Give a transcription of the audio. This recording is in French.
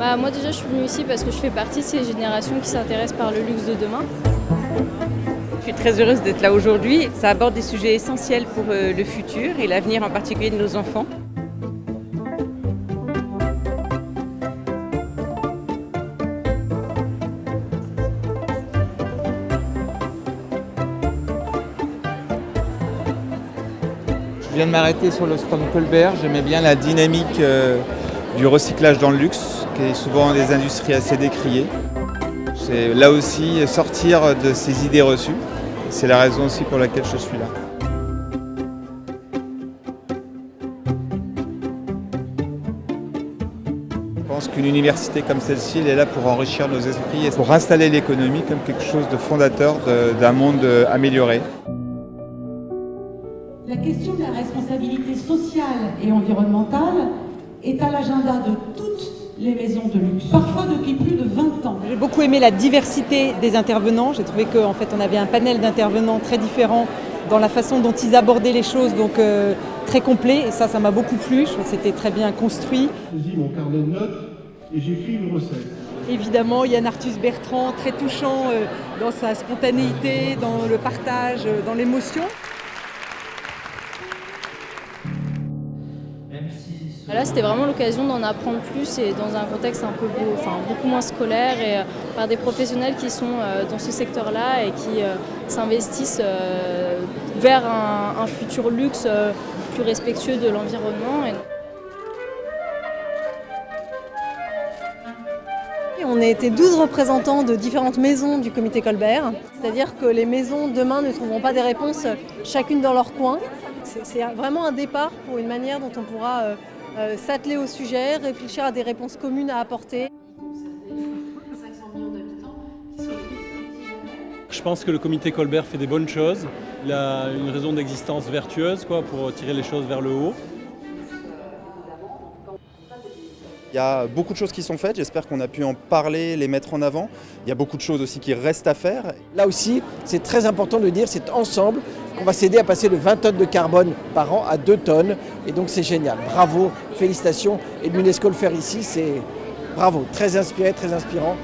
Moi déjà je suis venue ici parce que je fais partie de ces générations qui s'intéressent par le luxe de demain. Je suis très heureuse d'être là aujourd'hui. Ça aborde des sujets essentiels pour le futur et l'avenir en particulier de nos enfants. Je viens de m'arrêter sur le stand Colbert. J'aimais bien la dynamique du recyclage dans le luxe, qui est souvent des industries assez décriées. C'est là aussi sortir de ces idées reçues. C'est la raison aussi pour laquelle je suis là. Je pense qu'une université comme celle-ci, elle est là pour enrichir nos esprits et pour installer l'économie comme quelque chose de fondateur d'un monde amélioré. La question de la responsabilité sociale et environnementale est à l'agenda de toutes les maisons de luxe, parfois depuis plus de 20 ans. J'ai beaucoup aimé la diversité des intervenants. J'ai trouvé qu'en fait, on avait un panel d'intervenants très différents dans la façon dont ils abordaient les choses, donc très complet. Et ça m'a beaucoup plu. Je trouve que c'était très bien construit. J'ai mon carnet de notes et j'écris une recette. Évidemment, Yann Arthus Bertrand, très touchant dans sa spontanéité, dans le partage, dans l'émotion. Là, c'était vraiment l'occasion d'en apprendre plus et dans un contexte beaucoup moins scolaire et par des professionnels qui sont dans ce secteur-là et qui s'investissent vers un futur luxe plus respectueux de l'environnement. On a été 12 représentants de différentes maisons du comité Colbert, c'est-à-dire que les maisons demain ne trouveront pas des réponses chacune dans leur coin. C'est vraiment un départ pour une manière dont on pourra s'atteler au sujet, réfléchir à des réponses communes à apporter. Je pense que le comité Colbert fait des bonnes choses. Il a une raison d'existence vertueuse pour tirer les choses vers le haut. Il y a beaucoup de choses qui sont faites, j'espère qu'on a pu en parler, les mettre en avant. Il y a beaucoup de choses aussi qui restent à faire. Là aussi, c'est très important de dire, c'est ensemble qu'on va s'aider à passer de 20 tonnes de carbone par an à 2 tonnes. Et donc c'est génial. Bravo, félicitations. Et l'UNESCO le faire ici, c'est bravo, très inspiré, très inspirant.